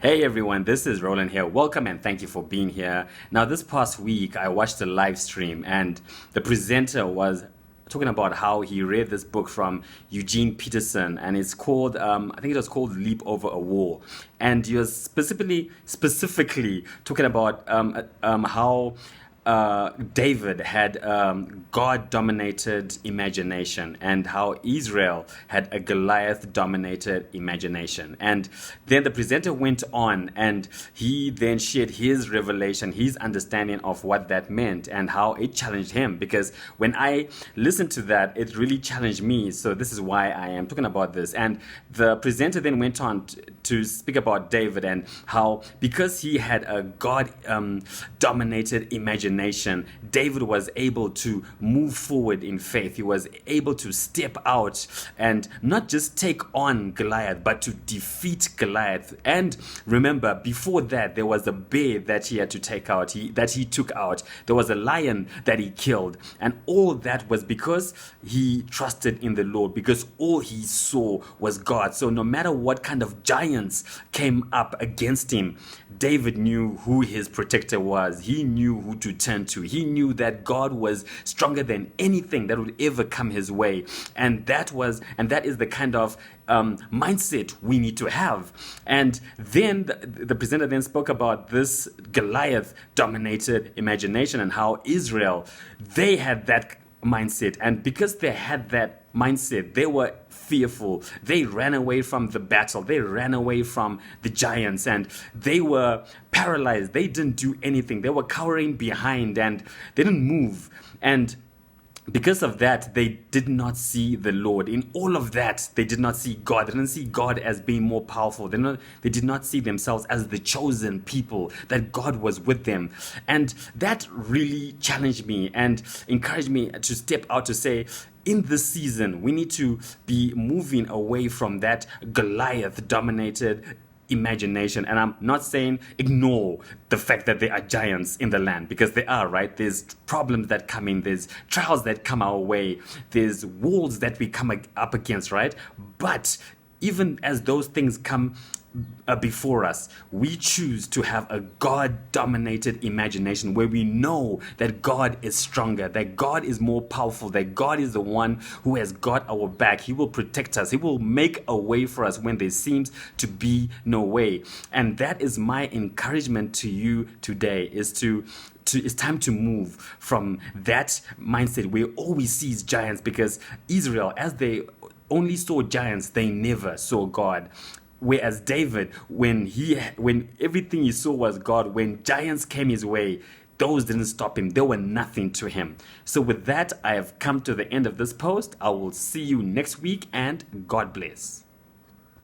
Hey everyone, this is Roland here. Welcome and thank you for being here. Now, this past week, I watched a live stream and the presenter was talking about how he read this book from Eugene Peterson, and it's called, I think it was called Leap Over a Wall. And he was specifically talking about how David had God-dominated imagination and how Israel had a Goliath-dominated imagination. And then the presenter went on and he then shared his revelation, his understanding of what that meant and how it challenged him. Because when I listened to that, it really challenged me. So this is why I am talking about this. And the presenter then went on to speak about David and how because he had a God-dominated imagination, David was able to move forward in faith. He was able to step out and not just take on Goliath, but to defeat Goliath. And remember, before that, there was a bear that he had to take out, that he took out. There was a lion that he killed. And all that was because he trusted in the Lord, because all he saw was God. So no matter what kind of giants came up against him, David knew who his protector was. He knew who to turn to. He knew that God was stronger than anything that would ever come his way. And that is the kind of mindset we need to have. And then the presenter then spoke about this Goliath-dominated imagination and how Israel, they had that mindset. And because they had that mindset, they were fearful. They ran away from the battle. They ran away from the giants and they were paralyzed. They didn't do anything. They were cowering behind and they didn't move. And because of that, they did not see the Lord. In all of that, they did not see God. They didn't see God as being more powerful. They did not see themselves as the chosen people, that God was with them. And that really challenged me and encouraged me to step out to say, in this season, we need to be moving away from that Goliath-dominated imagination. And I'm not saying ignore the fact that there are giants in the land, because there are, right? There's problems that come in, there's trials that come our way, there's walls that we come up against, right? But even as those things come before us, we choose to have a God-dominated imagination where we know that God is stronger, that God is more powerful, that God is the one who has got our back. He will protect us. He will make a way for us when there seems to be no way. And that is my encouragement to you today, it's time to move from that mindset where all we see is giants, because Israel, as they only saw giants, they never saw God. Whereas David, when everything he saw was God, when giants came his way, those didn't stop him. They were nothing to him. So with that, I have come to the end of this post. I will see you next week, and God bless.